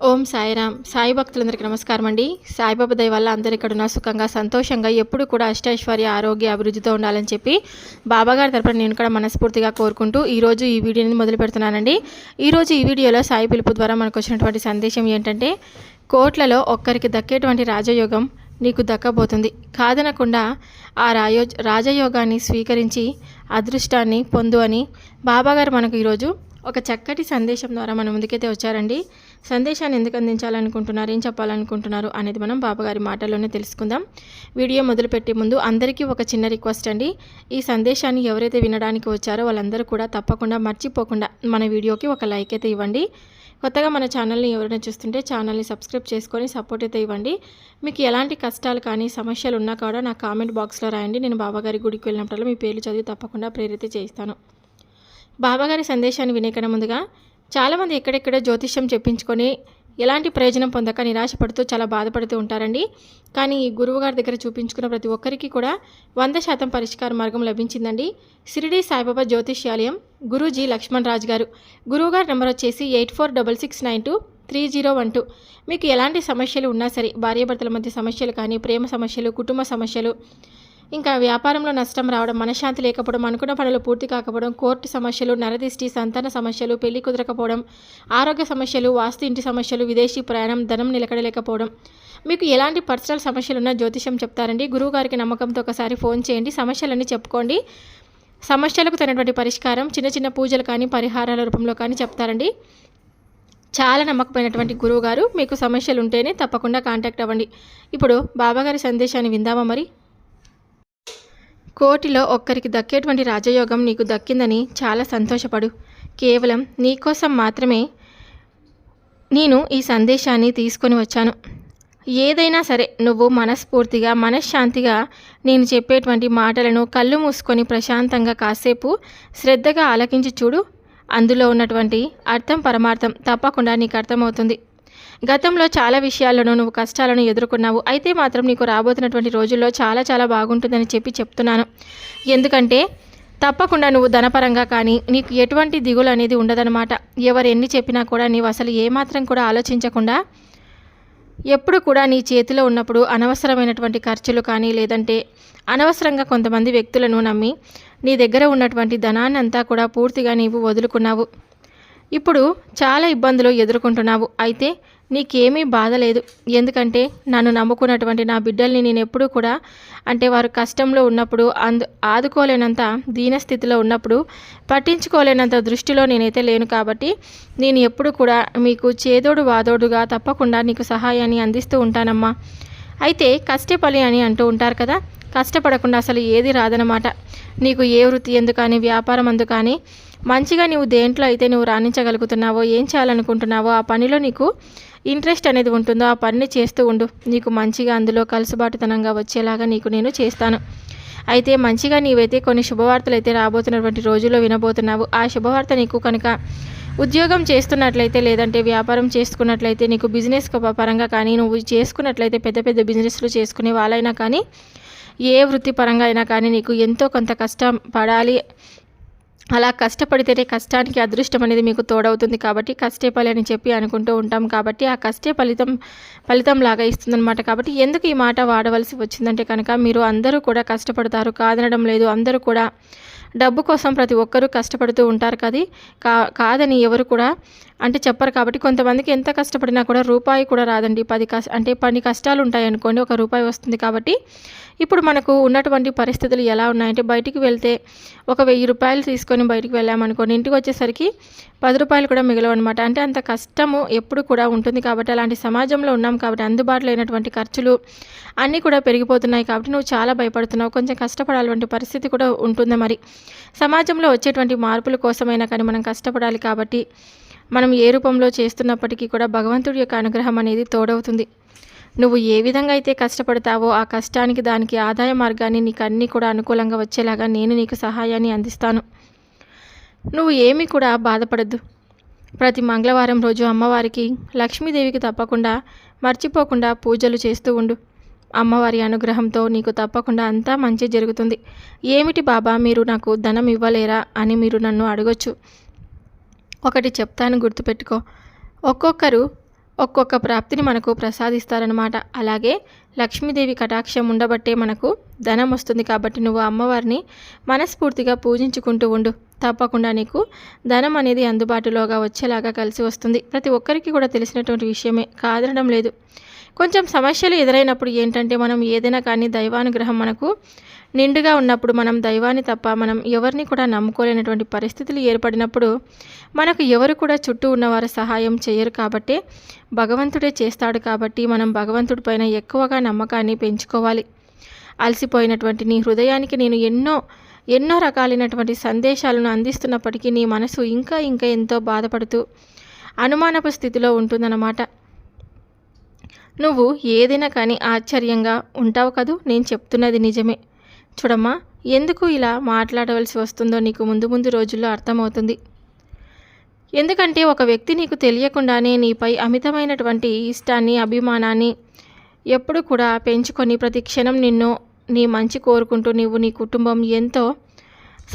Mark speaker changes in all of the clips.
Speaker 1: ఓం సాయిరామ్. సాయి భక్తులందరికీ నమస్కారం అండి. సాయిబాబా దయ వల్ల అందరూ ఇక్కడ ఉన్న సుఖంగా సంతోషంగా ఎప్పుడు కూడా అష్టైశ్వర్య ఆరోగ్య అభివృద్ధితో ఉండాలని చెప్పి బాబాగారి తరపున నేను కూడా మనస్ఫూర్తిగా కోరుకుంటూ ఈరోజు ఈ వీడియోని మొదలు పెడుతున్నానండి. ఈరోజు ఈ వీడియోలో సాయి పిలుపు ద్వారా మనకు వచ్చినటువంటి సందేశం ఏంటంటే, కోట్లలో ఒక్కరికి దక్కేటువంటి రాజయోగం నీకు దక్కబోతుంది. కాదనకుండా ఆ రాజయోగాన్ని స్వీకరించి అదృష్టాన్ని పొందు అని బాబాగారు మనకు ఈరోజు ఒక చక్కటి సందేశం ద్వారా మన ముందుకైతే వచ్చారండి. సందేశాన్ని ఎందుకు అందించాలనుకుంటున్నారు, ఏం చెప్పాలనుకుంటున్నారు అనేది మనం బాబాగారి మాటల్లోనే తెలుసుకుందాం. వీడియో మొదలుపెట్టే ముందు అందరికీ ఒక చిన్న రిక్వెస్ట్ అండి. ఈ సందేశాన్ని ఎవరైతే వినడానికి వచ్చారో వాళ్ళందరూ కూడా తప్పకుండా మర్చిపోకుండా మన వీడియోకి ఒక లైక్ అయితే ఇవ్వండి. కొత్తగా మన ఛానల్ని ఎవరైనా చూస్తుంటే ఛానల్ని సబ్స్క్రైబ్ చేసుకొని సపోర్ట్ అయితే ఇవ్వండి. మీకు ఎలాంటి కష్టాలు కానీ సమస్యలు ఉన్నా కూడా నా కామెంట్ బాక్స్లో రాయండి. నేను బాబాగారి గుడికి వెళ్ళినప్పుడు మీ పేర్లు చదివి తప్పకుండా ప్రేరిత చేస్తాను. బాబాగారి సందేశాన్ని వినేకన్నా ముందుగా చాలామంది ఎక్కడెక్కడ జ్యోతిష్యం చెప్పించుకొని ఎలాంటి ప్రయోజనం పొందక నిరాశపడుతూ చాలా బాధపడుతూ ఉంటారండి. కానీ ఈ గురువుగారి దగ్గర చూపించుకున్న ప్రతి ఒక్కరికి కూడా 100% పరిష్కార మార్గం లభించిందండి. షిరిడి సాయిబాబా జ్యోతిష్యాలయం గురూజీ లక్ష్మణ్ రాజ్ గారు. గురువుగారి నెంబర్ వచ్చేసి 8466923012. మీకు ఎలాంటి సమస్యలు ఉన్నా సరే, భార్యాభర్తల మధ్య సమస్యలు కానీ, ప్రేమ సమస్యలు, కుటుంబ సమస్యలు, ఇంకా వ్యాపారంలో నష్టం రావడం, మనశ్శాంతి లేకపోవడం, అనుకున్న పనులు పూర్తి కాకపోవడం, కోర్టు సమస్యలు, నరదిష్టి, సంతాన సమస్యలు, పెళ్లి కుదరకపోవడం, ఆరోగ్య సమస్యలు, వాస్తు ఇంటి సమస్యలు, విదేశీ ప్రయాణం, ధనం నిలకడలేకపోవడం, మీకు ఎలాంటి పర్సనల్ సమస్యలు ఉన్నా జ్యోతిషం చెప్తారండి. గురువుగారికి నమ్మకంతో ఒకసారి ఫోన్ చేయండి, సమస్యలన్నీ చెప్పుకోండి. సమస్యలకు తగినటువంటి పరిష్కారం చిన్న చిన్న పూజలు కానీ, పరిహారాల రూపంలో కానీ చెప్తారండి. చాలా నమ్మకమైనటువంటి గురువుగారు. మీకు సమస్యలు ఉంటేనే తప్పకుండా కాంటాక్ట్ అవ్వండి. ఇప్పుడు బాబాగారి సందేశాన్ని విందామా మరి. కోటిలో ఒక్కరికి దక్కేటువంటి రాజయోగం నీకు దక్కిందని చాలా సంతోషపడు. కేవలం నీకోసం మాత్రమే నేను ఈ సందేశాన్ని తీసుకొని వచ్చాను. ఏదైనా సరే నువ్వు మనస్ఫూర్తిగా, మనశ్శాంతిగా నేను చెప్పేటువంటి మాటలను కళ్ళు మూసుకొని ప్రశాంతంగా కాసేపు శ్రద్ధగా ఆలకించి చూడు. అందులో ఉన్నటువంటి అర్థం పరమార్థం తప్పకుండా నీకు అర్థమవుతుంది. గతంలో చాలా విషయాల్లోనూ నువ్వు కష్టాలను ఎదుర్కొన్నావు. అయితే మాత్రం నీకు రాబోతున్నటువంటి రోజుల్లో చాలా బాగుంటుందని చెప్తున్నాను. ఎందుకంటే తప్పకుండా నువ్వు ధనపరంగా కానీ నీకు ఎటువంటి దిగులు అనేది ఉండదన్నమాట. ఎవరు ఎన్ని చెప్పినా కూడా నీవు అసలు ఏమాత్రం కూడా ఆలోచించకుండా ఎప్పుడు కూడా నీ చేతిలో ఉన్నప్పుడు అనవసరమైనటువంటి ఖర్చులు కానీ, లేదంటే అనవసరంగా కొంతమంది వ్యక్తులను నమ్మి నీ దగ్గర ఉన్నటువంటి ధనాన్ని అంతా కూడా పూర్తిగా నీవు వదులుకున్నావు. ఇప్పుడు చాలా ఇబ్బందులు ఎదుర్కొంటున్నావు. అయితే నీకేమీ బాధ లేదు. ఎందుకంటే నన్ను నమ్ముకున్నటువంటి నా బిడ్డల్ని నేను ఎప్పుడూ కూడా, అంటే వారు కష్టంలో ఉన్నప్పుడు, ఆదుకోలేనంత దీనస్థితిలో ఉన్నప్పుడు, పట్టించుకోలేనంత దృష్టిలో నేనైతే లేను. కాబట్టి నేను ఎప్పుడు కూడా మీకు చేదోడు వాదోడుగా తప్పకుండా నీకు సహాయాన్ని అందిస్తూ ఉంటానమ్మా. అయితే కష్టపడి అని అంటూ ఉంటారు కదా, కష్టపడకుండా అసలు ఏది రాదనమాట. నీకు ఏ వృత్తి ఎందుకు కానీ, వ్యాపారం అందుకు కానీ, మంచిగా నువ్వు దేంట్లో అయితే నువ్వు రాణించగలుగుతున్నావో, ఏం చేయాలనుకుంటున్నావో ఆ పనిలో నీకు ఇంట్రెస్ట్ అనేది ఉంటుందో ఆ పనిని చేస్తూ ఉండు. నీకు మంచిగా అందులో కలుసుబాటుతనంగా వచ్చేలాగా నీకు నేను చేస్తాను. అయితే మంచిగా నీవైతే కొన్ని శుభవార్తలు అయితే రాబోతున్నటువంటి రోజుల్లో వినబోతున్నావు. ఆ శుభవార్త నీకు కనుక ఉద్యోగం చేస్తున్నట్లయితే, లేదంటే వ్యాపారం చేసుకున్నట్లయితే, నీకు బిజినెస్ పరంగా కానీ, నువ్వు చేసుకున్నట్లయితే పెద్ద బిజినెస్లు చేసుకునే వాళ్ళైనా కానీ, ఏ వృత్తిపరంగా అయినా కానీ నీకు ఎంతో కొంత కష్టం పడాలి. అలా కష్టపడితేనే కష్టానికి అదృష్టం అనేది మీకు తోడవుతుంది. కాబట్టి కష్టే ఫలి అని చెప్పి అనుకుంటూ ఉంటాం. కాబట్టి ఆ కష్టే ఫలితం లాగా ఇస్తుందన్నమాట. కాబట్టి ఎందుకు ఈ మాట వాడవలసి వచ్చిందంటే కనుక, మీరు అందరూ కూడా కష్టపడతారు, కాదనడం లేదు. అందరూ కూడా డబ్బు కోసం ప్రతి ఒక్కరూ కష్టపడుతూ ఉంటారు. కాదని ఎవరు కూడా అంటే చెప్పరు. కాబట్టి కొంతమందికి ఎంత కష్టపడినా కూడా రూపాయి కూడా రాదండి. 10 కష్టాలు ఉంటాయి అనుకోండి, 1 రూపాయి వస్తుంది. కాబట్టి ఇప్పుడు మనకు ఉన్నటువంటి పరిస్థితులు ఎలా ఉన్నాయంటే, బయటికి వెళ్తే 1000 రూపాయలు తీసుకొని బయటికి వెళ్ళామనుకోండి, ఇంటికి వచ్చేసరికి 10 రూపాయలు కూడా మిగలవు అనమాట. అంటే అంత కష్టము ఎప్పుడు కూడా ఉంటుంది. కాబట్టి అలాంటి సమాజంలో ఉన్నాం. కాబట్టి అందుబాటులో అయినటువంటి ఖర్చులు అన్నీ కూడా పెరిగిపోతున్నాయి. కాబట్టి నువ్వు చాలా భయపడుతున్నావు. కొంచెం కష్టపడాల్సిన పరిస్థితి కూడా ఉంటుంది. మరి సమాజంలో వచ్చేటువంటి మార్పుల కోసమైనా కానీ మనం కష్టపడాలి. కాబట్టి మనం ఏ రూపంలో చేస్తున్నప్పటికీ కూడా భగవంతుడి యొక్క అనుగ్రహం అనేది తోడవుతుంది. నువ్వు ఏ విధంగా అయితే కష్టపడతావో ఆ కష్టానికి, దానికి ఆదాయ మార్గాన్ని నీకు అన్నీ కూడా అనుకూలంగా వచ్చేలాగా నేను నీకు సహాయాన్ని అందిస్తాను. నువ్వు ఏమీ కూడా బాధపడద్దు. ప్రతి మంగళవారం రోజు అమ్మవారికి, లక్ష్మీదేవికి తప్పకుండా మర్చిపోకుండా పూజలు చేస్తూ ఉండు. అమ్మవారి అనుగ్రహంతో నీకు తప్పకుండా అంతా మంచి జరుగుతుంది. ఏమిటి బాబా, మీరు నాకు ధనం ఇవ్వలేరా అని మీరు నన్ను అడగొచ్చు. ఒకటి చెప్తాను, గుర్తుపెట్టుకో. ఒక్కొక్కరు ఒక్కొక్క ప్రాప్తిని మనకు ప్రసాదిస్తారనమాట. అలాగే లక్ష్మీదేవి కటాక్షం ఉండబట్టే మనకు ధనం వస్తుంది. కాబట్టి నువ్వు అమ్మవారిని మనస్ఫూర్తిగా పూజించుకుంటూ ఉండు. తప్పకుండా నీకు ధనం అనేది అందుబాటులోగా వచ్చేలాగా కలిసి వస్తుంది. ప్రతి ఒక్కరికి కూడా తెలిసినటువంటి విషయమే, కాదనడం లేదు. కొంచెం సమస్యలు ఎదురైనప్పుడు ఏంటంటే, మనం ఏదైనా కానీ దైవానుగ్రహం మనకు నిండుగా ఉన్నప్పుడు, మనం దైవాన్ని తప్ప మనం ఎవరిని కూడా నమ్ముకోలేనటువంటి పరిస్థితులు ఏర్పడినప్పుడు మనకు ఎవరు కూడా చుట్టూ ఉన్నవారు సహాయం చేయరు. కాబట్టి భగవంతుడే చేస్తాడు. కాబట్టి మనం భగవంతుడి పైన ఎక్కువగా నమ్మకాన్ని పెంచుకోవాలి. అలసిపోయినటువంటి నీ హృదయానికి నేను ఎన్నో రకాలైనటువంటి సందేశాలను అందిస్తున్నప్పటికీ నీ మనసు ఇంకా ఎంతో బాధపడుతూ అనుమానపు స్థితిలో ఉంటుందన్నమాట. నువ్వు ఏదైనా కానీ ఆశ్చర్యంగా ఉంటావు కదూ. నేను చెప్తున్నది నిజమే. చూడమ్మా, ఎందుకు ఇలా మాట్లాడవలసి వస్తుందో నీకు ముందు రోజుల్లో అర్థమవుతుంది. ఎందుకంటే ఒక వ్యక్తి నీకు తెలియకుండానే నీపై అమితమైనటువంటి ఇష్టాన్ని, అభిమానాన్ని ఎప్పుడు కూడా పెంచుకొని ప్రతి క్షణం నీ మంచి కోరుకుంటూ నీవు నీ కుటుంబం ఎంతో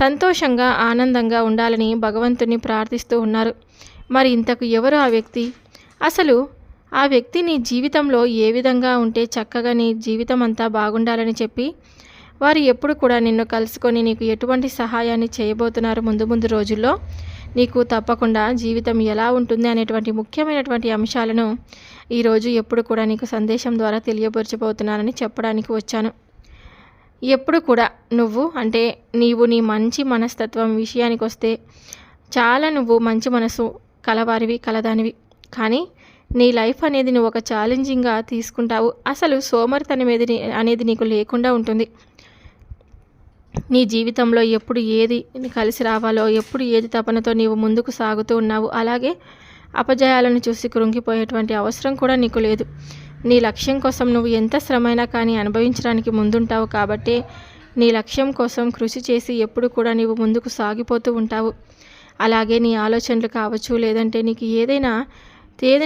Speaker 1: సంతోషంగా ఆనందంగా ఉండాలని భగవంతుని ప్రార్థిస్తూ ఉన్నారు. మరి ఇంతకు ఎవరు ఆ వ్యక్తి? అసలు ఆ వ్యక్తి నీ జీవితంలో ఏ విధంగా ఉంటే చక్కగా నీ జీవితం అంతా బాగుండాలని చెప్పి వారు ఎప్పుడు కూడా నిన్ను కలుసుకొని నీకు ఎటువంటి సహాయాన్ని చేయబోతున్నారు ముందు రోజుల్లో, నీకు తప్పకుండా జీవితం ఎలా ఉంటుంది అనేటువంటి ముఖ్యమైనటువంటి అంశాలను ఈరోజు ఎప్పుడు కూడా నీకు సందేశం ద్వారా తెలియపరచబోతున్నానని చెప్పడానికి వచ్చాను. ఎప్పుడు కూడా నీవు నీ మంచి మనస్తత్వం విషయానికి వస్తే చాలా నువ్వు మంచి మనసు కలదానివి. కానీ నీ లైఫ్ అనేది నువ్వు ఒక ఛాలెంజింగ్గా తీసుకుంటావు. అసలు సోమరితనం అనేది నీకు లేకుండా ఉంటుంది. నీ జీవితంలో ఎప్పుడు ఏది కలిసి రావాలో, ఎప్పుడు ఏది తపనతో నీవు ముందుకు సాగుతూ ఉన్నావు. అలాగే అపజయాలను చూసి కృంగిపోయేటువంటి అవసరం కూడా నీకు లేదు. నీ లక్ష్యం కోసం నువ్వు ఎంత శ్రమైనా కానీ అనుభవించడానికి ముందుంటావు. కాబట్టి నీ లక్ష్యం కోసం కృషి చేసి ఎప్పుడు కూడా నీవు ముందుకు సాగిపోతూ ఉంటావు. అలాగే నీ ఆలోచనలు కావచ్చు, లేదంటే నీకు ఏదైనా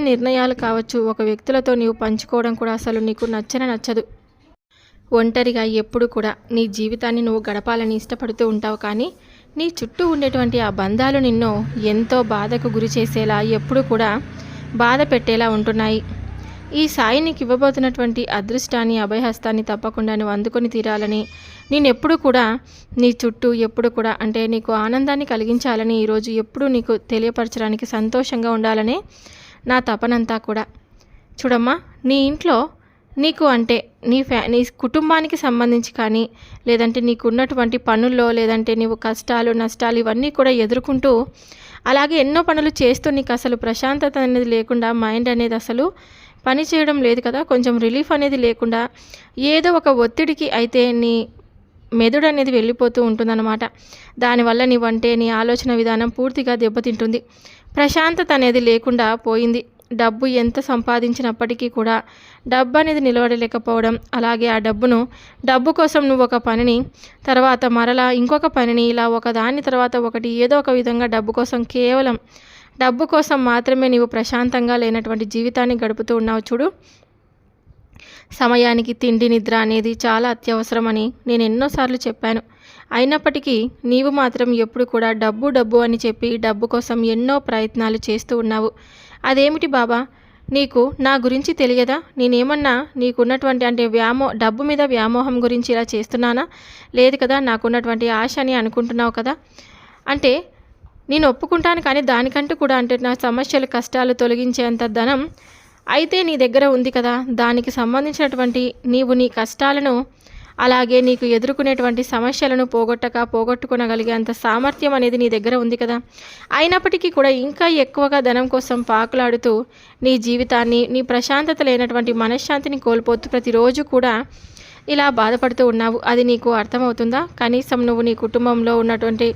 Speaker 1: నిర్ణయాలు కావచ్చు, ఒక వ్యక్తులతో నీవు పంచుకోవడం కూడా అసలు నీకు నచ్చదు. ఒంటరిగా ఎప్పుడు కూడా నీ జీవితాన్ని నువ్వు గడపాలని ఇష్టపడుతూ ఉంటావు. కానీ నీ చుట్టూ ఉండేటువంటి ఆ బంధాలు నిన్ను ఎంతో బాధకు గురి చేసేలా, ఎప్పుడు కూడా బాధ పెట్టేలా ఉంటున్నాయి. ఈ సాయి నీకు ఇవ్వబోతున్నటువంటి అదృష్టాన్ని, అభయహస్తాన్ని తప్పకుండా నువ్వు అందుకొని తీరాలని, నేనెప్పుడు కూడా నీ చుట్టూ ఎప్పుడు కూడా నీకు ఆనందాన్ని కలిగించాలని, ఈరోజు ఎప్పుడు నీకు తెలియపరచడానికి, సంతోషంగా ఉండాలనే నా తపనంతా కూడా. చూడమ్మా, నీ ఇంట్లో నీకు నీ కుటుంబానికి సంబంధించి కానీ, లేదంటే నీకున్నటువంటి పనుల్లో, లేదంటే నీవు కష్టాలు నష్టాలు ఇవన్నీ కూడా ఎదుర్కొంటూ, అలాగే ఎన్నో పనులు చేస్తూ నీకు అసలు ప్రశాంతత అనేది లేకుండా, మైండ్ అనేది అసలు పని చేయడం లేదు కదా, కొంచెం రిలీఫ్ అనేది లేకుండా ఏదో ఒక ఒత్తిడికి అయితే నీ మెదడు అనేది వెళ్ళిపోతూ ఉంటుందన్నమాట. దానివల్ల నీ ఆలోచన విధానం పూర్తిగా దెబ్బతింటుంది. ప్రశాంతత అనేది లేకుండా పోయింది. డబ్బు ఎంత సంపాదించినప్పటికీ కూడా డబ్బు అనేది నిలబడలేకపోవడం, అలాగే ఆ డబ్బు కోసం నువ్వు ఒక పనిని, తర్వాత మరలా ఇంకొక పనిని, ఇలా ఒకదాని తర్వాత ఒకటి ఏదో ఒక విధంగా కేవలం డబ్బు కోసం మాత్రమే నీవు ప్రశాంతంగా లేనటువంటి జీవితాన్ని గడుపుతూ ఉన్నావు. చూడు, సమయానికి తిండి, నిద్ర అనేది చాలా అత్యవసరమని నేను ఎన్నోసార్లు చెప్పాను. అయినప్పటికీ నీవు మాత్రం ఎప్పుడు కూడా డబ్బు అని చెప్పి డబ్బు కోసం ఎన్నో ప్రయత్నాలు చేస్తూ ఉన్నావు. అదేమిటి బాబా, నీకు నా గురించి తెలియదా? నేనేమన్నా నీకున్నటువంటి డబ్బు మీద వ్యామోహం గురించి ఇలా చేస్తున్నానా? లేదు కదా, నాకున్నటువంటి ఆశ అని అనుకుంటున్నావు కదా. నేను ఒప్పుకుంటాను, కానీ దానికంటూ కూడా నా సమస్యలు, కష్టాలు తొలగించేంత ధనం అయితే నీ దగ్గర ఉంది కదా. దానికి సంబంధించినటువంటి నీవు నీ కష్టాలను, అలాగే నీకు ఎదుర్కొనేటువంటి సమస్యలను పోగొట్టుకోగలిగేంత సామర్థ్యం అనేది నీ దగ్గర ఉంది కదా. అయినప్పటికీ కూడా ఇంకా ఎక్కువగా ధనం కోసం పాకులాడుతూ నీ జీవితాన్ని, నీ ప్రశాంతత లేనటువంటి మనశ్శాంతిని కోల్పోతూ ప్రతిరోజు కూడా ఇలా బాధపడుతూ ఉన్నావు. అది నీకు అర్థమవుతుందా? కనీసం నువ్వు నీ కుటుంబంలో ఉన్నటువంటి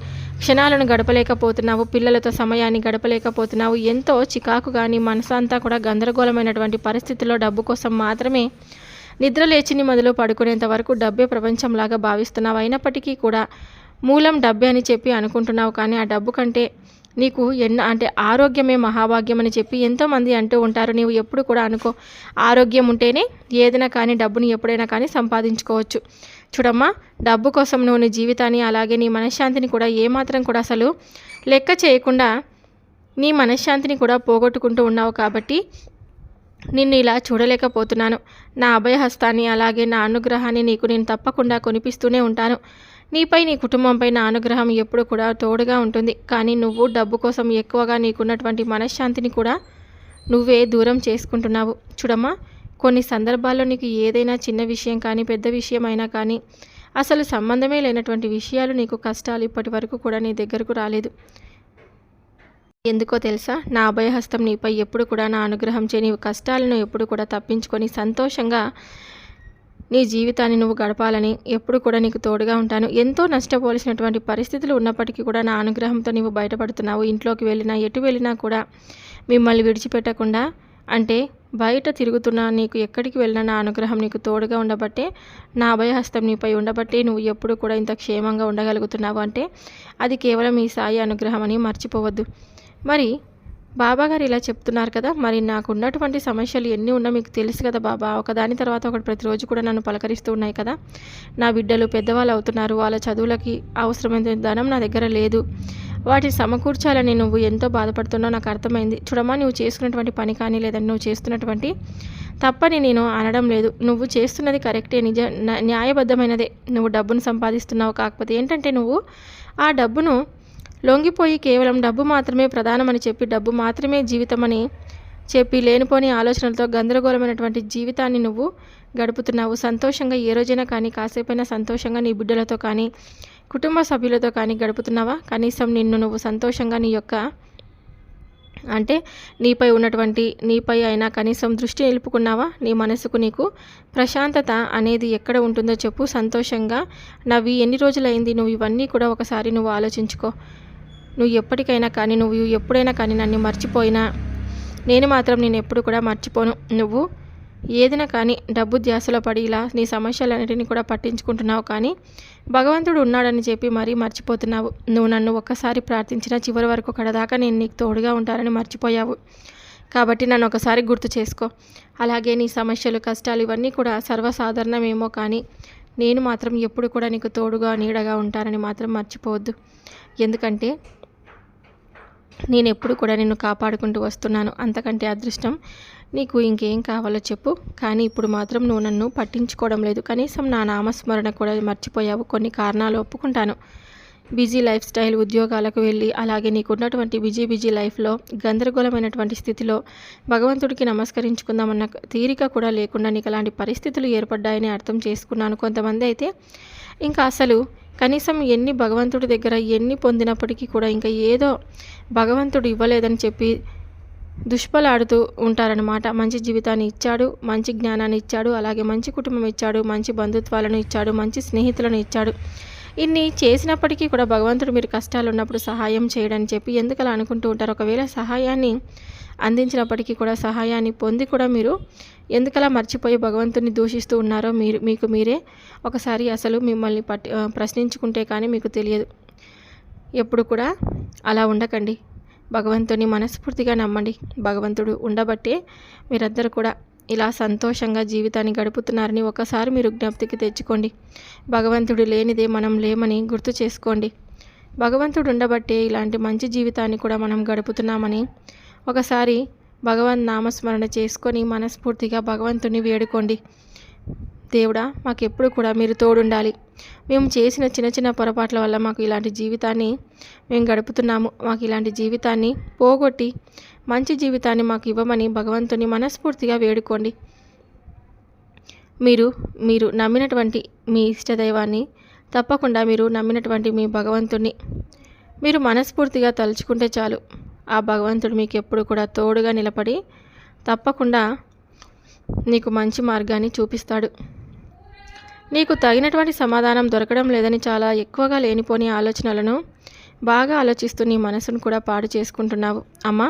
Speaker 1: క్షణాలను గడపలేకపోతున్నావు, పిల్లలతో సమయాన్ని గడపలేకపోతున్నావు. ఎంతో చికాకుగా నీ మనసంతా కూడా గందరగోళమైనటువంటి పరిస్థితుల్లో డబ్బు కోసం మాత్రమే నిద్ర లేచిని మొదలు పడుకునేంత వరకు డబ్బే ప్రపంచంలాగా భావిస్తున్నావు. అయినప్పటికీ కూడా మూలం డబ్బే అని చెప్పి అనుకుంటున్నావు. కానీ ఆ డబ్బు కంటే నీకు ఆరోగ్యమే మహాభాగ్యం అని చెప్పి ఎంతోమంది అంటూ ఉంటారు. నీవు ఎప్పుడు కూడా అనుకో, ఆరోగ్యం ఉంటేనే ఏదైనా కానీ డబ్బుని ఎప్పుడైనా కానీ సంపాదించుకోవచ్చు. చూడమ్మా, డబ్బు కోసం నువ్వు నీ జీవితాన్ని, అలాగే నీ మనశ్శాంతిని కూడా ఏమాత్రం కూడా అసలు లెక్క చేయకుండా నీ మనశ్శాంతిని కూడా పోగొట్టుకుంటూ ఉన్నావు. కాబట్టి నిన్ను ఇలా చూడలేకపోతున్నాను. నా అభయహస్తాన్ని అలాగే నా అనుగ్రహాన్ని నీకు నేను తప్పకుండా కొనిపిస్తూనే ఉంటాను. నీపై నీ కుటుంబంపై నా అనుగ్రహం ఎప్పుడు కూడా తోడుగా ఉంటుంది. కానీ నువ్వు డబ్బు కోసం ఎక్కువగా నీకున్నటువంటి మనశ్శాంతిని కూడా నువ్వే దూరం చేసుకుంటున్నావు. చూడమ్మా, కొన్ని సందర్భాల్లో నీకు ఏదైనా చిన్న విషయం కానీ పెద్ద విషయం అయినా కానీ అసలు సంబంధమే లేనటువంటి విషయాలు నీకు కష్టాలు ఇప్పటి వరకు కూడా నీ దగ్గరకు రాలేదు. ఎందుకో తెలుసా? నా అభయహస్తం నీపై ఎప్పుడు కూడా నా అనుగ్రహం చే నీవు కష్టాలను ఎప్పుడు కూడా తప్పించుకొని సంతోషంగా నీ జీవితాన్ని నువ్వు గడపాలని ఎప్పుడు కూడా నీకు తోడుగా ఉంటాను. ఎంతో నష్టపోవలసినటువంటి పరిస్థితులు ఉన్నప్పటికీ కూడా నా అనుగ్రహంతో నీవు బయటపడుతున్నావు. ఇంట్లోకి వెళ్ళినా ఎటు వెళ్ళినా కూడా మిమ్మల్ని విడిచిపెట్టకుండా, అంటే బయట తిరుగుతున్నా నీకు ఎక్కడికి వెళ్ళినా నా అనుగ్రహం నీకు తోడుగా ఉండబట్టే, నా అభయహస్తం నీపై ఉండబట్టే నువ్వు ఎప్పుడు కూడా ఇంత క్షేమంగా ఉండగలుగుతున్నావు. అంటే అది కేవలం ఈ సాయి అనుగ్రహం అని మర్చిపోవద్దు. మరి బాబాగారు ఇలా చెప్తున్నారు కదా, మరి నాకు ఉన్నటువంటి సమస్యలు ఎన్ని ఉన్నా మీకు తెలుసు కదా బాబా. ఒకదాని తర్వాత ఒకటి ప్రతిరోజు కూడా నన్ను పలకరిస్తూ ఉన్నాయి కదా. నా బిడ్డలు పెద్దవాళ్ళు అవుతున్నారు, వాళ్ళ చదువులకి అవసరమైన ధనం నా దగ్గర లేదు, వాటిని సమకూర్చాలని నువ్వు ఎంతో బాధపడుతున్నావు నాకు అర్థమైంది. చూడమ్మా, నువ్వు చేసుకున్నటువంటి పని కానీ లేదంటే నువ్వు చేస్తున్నటువంటి తప్పని నేను అనడం లేదు. నువ్వు చేస్తున్నది కరెక్టే, న్యాయబద్ధమైనదే. నువ్వు డబ్బును సంపాదిస్తున్నావు. కాకపోతే ఏంటంటే నువ్వు ఆ డబ్బును లొంగిపోయి కేవలం డబ్బు మాత్రమే ప్రధానమని చెప్పి, డబ్బు మాత్రమే జీవితమని చెప్పి లేనిపోని ఆలోచనలతో గందరగోళమైనటువంటి జీవితాన్ని నువ్వు గడుపుతున్నావు. సంతోషంగా ఏ రోజైనా కానీ కాసేపైనా సంతోషంగా నీ బిడ్డలతో కానీ కుటుంబ సభ్యులతో కానీ గడుపుతున్నావా? కనీసం నిన్ను నువ్వు సంతోషంగా నీ యొక్క అంటే నీపై అయినా కనీసం దృష్టి నిలుపుకున్నావా? నీ మనసుకు నీకు ప్రశాంతత అనేది ఎక్కడ ఉంటుందో చెప్పు. సంతోషంగా నవ్వి ఎన్ని రోజులైంది? నువ్వు ఇవన్నీ కూడా ఒకసారి నువ్వు ఆలోచించుకో. నువ్వు ఎప్పటికైనా కానీ నువ్వు ఎప్పుడైనా కానీ నన్ను మర్చిపోయినా నేను మాత్రం నేను ఎప్పుడు కూడా మర్చిపోను. నువ్వు ఏదైనా కానీ డబ్బు ధ్యాసలో పడి ఇలా నీ సమస్యలన్నిటిని కూడా పట్టించుకుంటున్నావు, కానీ భగవంతుడు ఉన్నాడని చెప్పి మరీ మర్చిపోతున్నావు. నువ్వు నన్ను ఒక్కసారి ప్రార్థించిన చివరి వరకు కడదాకా నేను నీకు తోడుగా ఉంటానని మర్చిపోయావు. కాబట్టి నన్ను ఒకసారి గుర్తు చేసుకో. అలాగే నీ సమస్యలు కష్టాలు ఇవన్నీ కూడా సర్వసాధారణమేమో, కానీ నేను మాత్రం ఎప్పుడు కూడా నీకు తోడుగా నీడగా ఉంటానని మాత్రం మర్చిపోవద్దు. ఎందుకంటే నేను ఎప్పుడు కూడా నిన్ను కాపాడుకుంటూ వస్తున్నాను. అంతకంటే అదృష్టం నీకు ఇంకేం కావాలో చెప్పు. కానీ ఇప్పుడు మాత్రం నువ్వు నన్ను పట్టించుకోవడం లేదు. కనీసం నా నామస్మరణ కూడా మర్చిపోయావు. కొన్ని కారణాలు ఒప్పుకుంటాను. బిజీ లైఫ్ స్టైల్, ఉద్యోగాలకు వెళ్ళి అలాగే నీకున్నటువంటి బిజీ లైఫ్లో గందరగోళమైనటువంటి స్థితిలో భగవంతుడికి నమస్కరించుకుందామన్న తీరిక కూడా లేకుండా నీకు అలాంటి పరిస్థితులు ఏర్పడ్డాయని అర్థం చేసుకున్నాను. కొంతమంది అయితే ఇంకా అసలు కనీసం ఎన్ని భగవంతుడి దగ్గర ఎన్ని పొందినప్పటికీ కూడా ఇంకా ఏదో భగవంతుడు ఇవ్వలేదని చెప్పి దుష్పలాడుతూ ఉంటారనమాట. మంచి జీవితాన్ని ఇచ్చాడు, మంచి జ్ఞానాన్ని ఇచ్చాడు, అలాగే మంచి కుటుంబం ఇచ్చాడు, మంచి బంధుత్వాలను ఇచ్చాడు, మంచి స్నేహితులను ఇచ్చాడు. ఇన్ని చేసినప్పటికీ కూడా భగవంతుడు మీరు కష్టాలు ఉన్నప్పుడు సహాయం చేయడని చెప్పి ఎందుకు అలా అనుకుంటూ ఉంటారు. ఒకవేళ సహాయాన్ని అందించినప్పటికీ కూడా సహాయాన్ని పొంది కూడా మీరు ఎందుకలా మర్చిపోయి భగవంతుని దూషిస్తూ ఉన్నారో మీకు మీరే ఒకసారి అసలు మిమ్మల్ని ప్రశ్నించుకుంటే కానీ మీకు తెలియదు. ఎప్పుడు కూడా అలా ఉండకండి. భగవంతుని మనస్ఫూర్తిగా నమ్మండి. భగవంతుడు ఉండబట్టే మీరందరూ కూడా ఇలా సంతోషంగా జీవితాన్ని గడుపుతున్నారని ఒకసారి మీరు జ్ఞప్తికి తెచ్చుకోండి. భగవంతుడు లేనిదే మనం లేమని గుర్తు చేసుకోండి. భగవంతుడు ఉండబట్టే ఇలాంటి మంచి జీవితాన్ని కూడా మనం గడుపుతున్నామని ఒకసారి భగవన్ నామస్మరణ చేసుకొని మనస్ఫూర్తిగా భగవంతుని వేడుకోండి. దేవుడా, మాకెప్పుడు కూడా మీరు తోడుండాలి. మేము చేసిన చిన్న పొరపాట్ల వల్ల మాకు ఇలాంటి జీవితాన్ని మేము గడుపుతున్నాము. మాకు ఇలాంటి జీవితాన్ని పోగొట్టి మంచి జీవితాన్ని మాకు ఇవ్వమని భగవంతుని మనస్ఫూర్తిగా వేడుకోండి. మీరు నమ్మినటువంటి మీ ఇష్టదైవాన్ని, తప్పకుండా మీరు నమ్మినటువంటి మీ భగవంతుని మీరు మనస్ఫూర్తిగా తలుచుకుంటే చాలు. ఆ భగవంతుడు మీకు ఎప్పుడు కూడా తోడుగా నిలబడి తప్పకుండా నీకు మంచి మార్గాన్ని చూపిస్తాడు. నీకు తగినటువంటి సమాధానం దొరకడం లేదని చాలా ఎక్కువగా లేనిపోని ఆలోచనలను బాగా ఆలోచిస్తూ నీ మనసును కూడా పాడు చేసుకుంటున్నావు. అమ్మా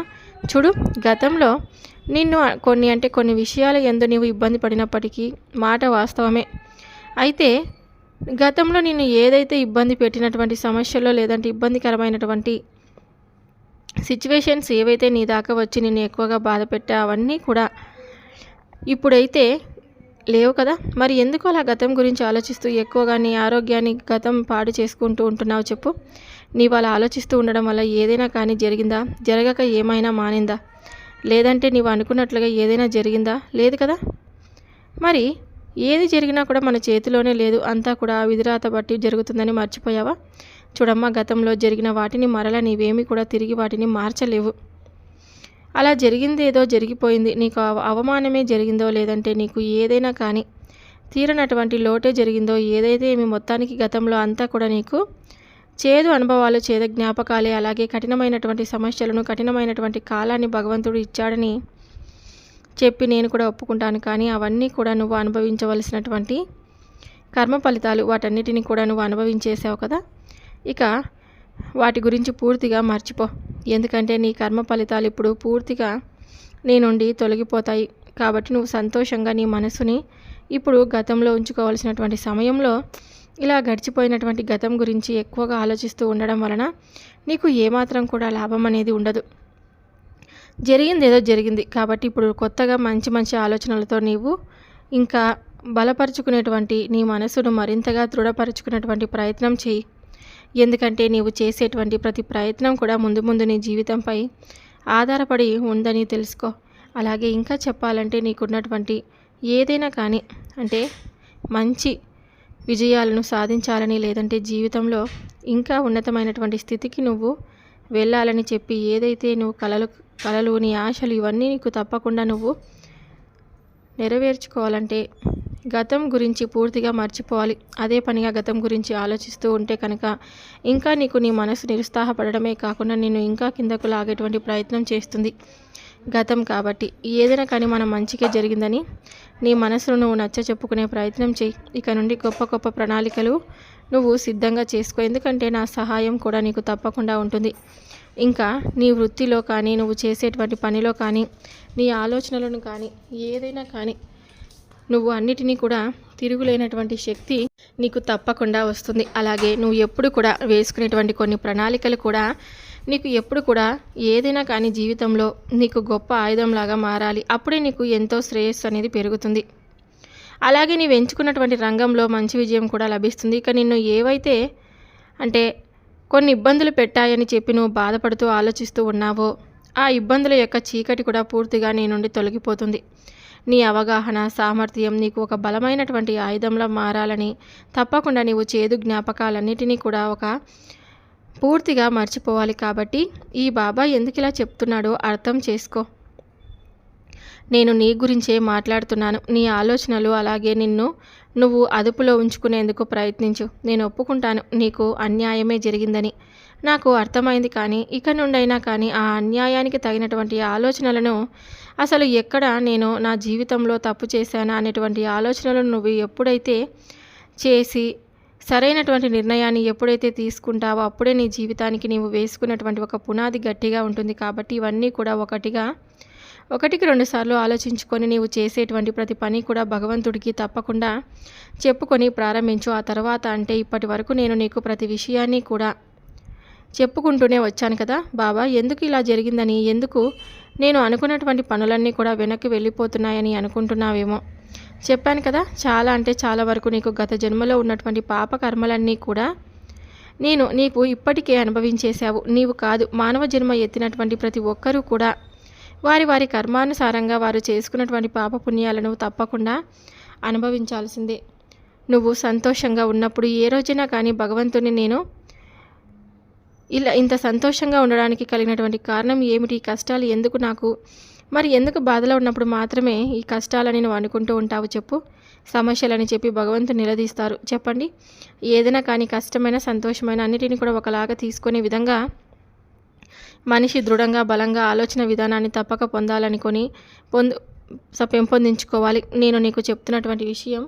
Speaker 1: చూడు, గతంలో నిన్ను కొన్ని విషయాల యందు నీవు ఇబ్బంది పడినప్పటికీ మాట వాస్తవమే. అయితే గతంలో నిన్ను ఏదైతే ఇబ్బంది పెట్టినటువంటి సమస్యలో లేదంటే ఇబ్బందికరమైనటువంటి సిచ్యువేషన్స్ ఏవైతే నీ దాకా వచ్చి నిన్ను ఎక్కువగా బాధ పెట్టా అవన్నీ కూడా ఇప్పుడైతే లేవు కదా. మరి ఎందుకు అలా గతం గురించి ఆలోచిస్తూ ఎక్కువగా నీ ఆరోగ్యాన్ని గతం పాడు చేసుకుంటూ ఉంటున్నావు చెప్పు. నీవు అలా ఆలోచిస్తూ ఉండడం వల్ల ఏదైనా కానీ జరిగిందా? జరగక ఏమైనా మానిందా? లేదంటే నీవు అనుకున్నట్లుగా ఏదైనా జరిగిందా? లేదు కదా. మరి ఏది జరిగినా కూడా మన చేతిలోనే లేదు, అంతా కూడా విధిరాత బట్టి జరుగుతుందని మర్చిపోయావా? చూడమ్మా, గతంలో జరిగిన వాటిని మరలా నీవేమీ కూడా తిరిగి వాటిని మార్చలేవు. అలా జరిగింది ఏదో జరిగిపోయింది. నీకు అవమానమే జరిగిందో, లేదంటే నీకు ఏదైనా కానీ తీరనటువంటి లోటే జరిగిందో, ఏదైతే ఏమి మొత్తానికి గతంలో అంతా కూడా నీకు చేదు అనుభవాలు, చేదు జ్ఞాపకాలే. అలాగే కఠినమైనటువంటి సమస్యలను, కఠినమైనటువంటి కాలాన్ని భగవంతుడు ఇచ్చాడని చెప్పి నేను కూడా ఒప్పుకుంటాను. కానీ అవన్నీ కూడా నువ్వు అనుభవించవలసినటువంటి కర్మ ఫలితాలు, వాటన్నిటిని కూడా నువ్వు అనుభవించేసావు కదా. ఇక వాటి గురించి పూర్తిగా మర్చిపో. ఎందుకంటే నీ కర్మ ఫలితాలు ఇప్పుడు పూర్తిగా నీ నుండి తొలగిపోతాయి. కాబట్టి నువ్వు సంతోషంగా నీ మనసుని ఇప్పుడు గతంలో ఉంచుకోవాల్సినటువంటి సమయంలో ఇలా గడిచిపోయినటువంటి గతం గురించి ఎక్కువగా ఆలోచిస్తూ ఉండడం వలన నీకు ఏమాత్రం కూడా లాభం అనేది ఉండదు. జరిగింది ఏదో జరిగింది కాబట్టి ఇప్పుడు కొత్తగా మంచి మంచి ఆలోచనలతో నీవు ఇంకా బలపరుచుకునేటువంటి నీ మనసును మరింతగా దృఢపరుచుకునేటువంటి ప్రయత్నం చేయి. ఎందుకంటే నీవు చేసేటువంటి ప్రతి ప్రయత్నం కూడా ముందు ముందు నీ జీవితంపై ఆధారపడి ఉందని తెలుసుకో. అలాగే ఇంకా చెప్పాలంటే నీకున్నటువంటి ఏదైనా కానీ అంటే మంచి విజయాలను సాధించాలని, లేదంటే జీవితంలో ఇంకా ఉన్నతమైనటువంటి స్థితికి నువ్వు వెళ్ళాలని చెప్పి ఏదైతే నువ్వు కలలు నీ ఆశలు ఇవన్నీ నీకు తప్పకుండా నువ్వు నెరవేర్చుకోవాలంటే గతం గురించి పూర్తిగా మర్చిపోవాలి. అదే పనిగా గతం గురించి ఆలోచిస్తూ ఉంటే కనుక ఇంకా నీకు నీ మనసు నిరుత్సాహపడమే కాకుండా నిన్ను ఇంకా కిందకు లాగేటువంటి ప్రయత్నం చేస్తుంది గతం. కాబట్టి ఏదైనా కానీ మన మంచిగా జరిగిందని నీ మనసును నువ్వు నచ్చ చెప్పుకునే ప్రయత్నం చేయి. ఇక నుండి గొప్ప గొప్ప ప్రణాళికలు నువ్వు సిద్ధంగా చేసుకో. ఎందుకంటే నా సహాయం కూడా నీకు తప్పకుండా ఉంటుంది. ఇంకా నీ వృత్తిలో కానీ, నువ్వు చేసేటువంటి పనిలో కానీ, నీ ఆలోచనలను కానీ, ఏదైనా కానీ నువ్వు అన్నిటినీ కూడా తిరుగులేనటువంటి శక్తి నీకు తప్పకుండా వస్తుంది. అలాగే నువ్వు ఎప్పుడు కూడా వేసుకునేటువంటి కొన్ని ప్రణాళికలు కూడా నీకు ఎప్పుడు కూడా ఏదైనా కానీ జీవితంలో నీకు గొప్ప ఆయుధంలాగా మారాలి. అప్పుడే నీకు ఎంతో శ్రేయస్సు అనేది పెరుగుతుంది. అలాగే నీవు ఎంచుకున్నటువంటి రంగంలో మంచి విజయం కూడా లభిస్తుంది. ఇక నిన్ను ఏవైతే అంటే కొన్ని ఇబ్బందులు పెట్టాయని చెప్పి నువ్వు బాధపడుతూ ఆలోచిస్తూ ఉన్నావో ఆ ఇబ్బందుల యొక్క చీకటి కూడా పూర్తిగా నీ నుండి తొలగిపోతుంది. నీ అవగాహన, సామర్థ్యం నీకు ఒక బలమైనటువంటి ఆయుధంలా మారాలని తప్పకుండా నీవు చేదు జ్ఞాపకాలన్నిటినీ కూడా పూర్తిగా మర్చిపోవాలి. కాబట్టి ఈ బాబా ఎందుకు ఇలా చెప్తున్నాడో అర్థం చేసుకో. నేను నీ గురించే మాట్లాడుతున్నాను. నీ ఆలోచనలు అలాగే నువ్వు అదుపులో ఉంచుకునేందుకు ప్రయత్నించు. నేను ఒప్పుకుంటాను నీకు అన్యాయమే జరిగిందని, నాకు అర్థమైంది. కానీ ఇక నుండైనా కానీ ఆ అన్యాయానికి తగినటువంటి ఆలోచనలను అసలు ఎక్కడ నేను నా జీవితంలో తప్పు చేశానా అనేటువంటి ఆలోచనలను నువ్వు ఎప్పుడైతే చేసి సరైనటువంటి నిర్ణయాన్ని ఎప్పుడైతే తీసుకుంటావో అప్పుడే నీ జీవితానికి నీవు వేసుకున్నటువంటి ఒక పునాది గట్టిగా ఉంటుంది. కాబట్టి ఇవన్నీ కూడా ఒకటికి 2 సార్లు ఆలోచించుకొని నీవు చేసేటువంటి ప్రతి పని కూడా భగవంతుడికి తప్పకుండా చెప్పుకొని ప్రారంభించు. ఆ తర్వాత అంటే ఇప్పటి వరకు నేను నీకు ప్రతి విషయాన్ని కూడా చెప్పుకుంటూనే వచ్చాను కదా బాబా, ఎందుకు ఇలా జరిగిందని, ఎందుకు నేను అనుకున్నటువంటి పనులన్నీ కూడా వెనక్కి వెళ్ళిపోతున్నాయని అనుకుంటున్నావేమో. చెప్పాను కదా, చాలా అంటే చాలా వరకు నీకు గత జన్మలో ఉన్నటువంటి పాప కర్మలన్నీ కూడా నీకు ఇప్పటికే అనుభవించేశావు. నీవు కాదు, మానవ జన్మ ఎత్తినటువంటి ప్రతి ఒక్కరూ కూడా వారి కర్మానుసారంగా వారు చేసుకున్నటువంటి పాప పుణ్యాలను తప్పకుండా అనుభవించాల్సిందే. నువ్వు సంతోషంగా ఉన్నప్పుడు ఏ రోజైనా కానీ భగవంతుని నేను ఇలా ఇంత సంతోషంగా ఉండడానికి కలిగినటువంటి కారణం ఏమిటి, కష్టాలు ఎందుకు నాకు, మరి ఎందుకు బాధలో ఉన్నప్పుడు మాత్రమే ఈ కష్టాలని నువ్వు అనుకుంటూ ఉంటావు చెప్పు. సమస్యలని చెప్పి భగవంతుని నిలదీస్తారు. చెప్పండి, ఏదైనా కానీ కష్టమైన సంతోషమైన అన్నిటిని కూడా ఒకలాగా తీసుకునే విధంగా మనిషి దృఢంగా బలంగా ఆలోచన విధానాన్ని తప్పక పొందాలనుకొని పెంపొందించుకోవాలి. నేను నీకు చెప్తున్నటువంటి విషయం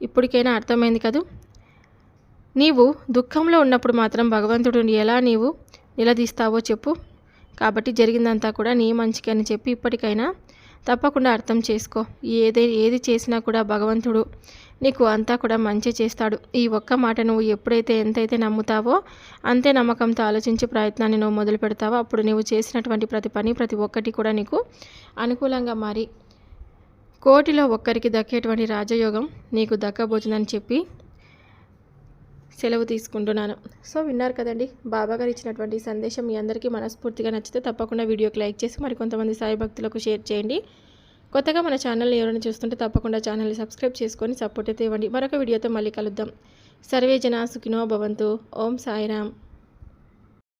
Speaker 1: ఇప్పటికైనా అర్థమైంది కదూ. నీవు దుఃఖంలో ఉన్నప్పుడు మాత్రం భగవంతుడు ఎలా నీవు నిలదీస్తావో చెప్పు. కాబట్టి జరిగిందంతా కూడా నీ మంచికి అని చెప్పి ఇప్పటికైనా తప్పకుండా అర్థం చేసుకో. ఏది చేసినా కూడా భగవంతుడు నీకు అంతా కూడా మంచి చేస్తాడు. ఈ ఒక్క మాట నువ్వు ఎప్పుడైతే ఎంతైతే నమ్ముతావో అంతే నమ్మకంతో ఆలోచించి ప్రయత్నాన్ని నువ్వు మొదలు పెడతావో అప్పుడు నువ్వు చేసినటువంటి ప్రతి పని ప్రతి ఒక్కటి కూడా నీకు అనుకూలంగా మారి 1,00,00,000 దక్కేటువంటి రాజయోగం నీకు దక్కబోతుందని చెప్పి సెలవు తీసుకుంటున్నాను. సో విన్నారు కదండి, బాబాగారు ఇచ్చినటువంటి సందేశం మీ అందరికీ మనస్ఫూర్తిగా నచ్చితే తప్పకుండా వీడియోకి లైక్ చేసి మరికొంతమంది సాయి భక్తులకు షేర్ చేయండి. కొత్తగా మన ఛానల్ని ఎవరైనా చూస్తుంటే తప్పకుండా ఛానల్ని సబ్స్క్రైబ్ చేసుకొని సపోర్ట్ అయితే ఇవ్వండి. మరొక వీడియోతో మళ్ళీ కలుద్దాం. సర్వే జనా సుఖినో భవంతు. ఓం సాయిరామ్.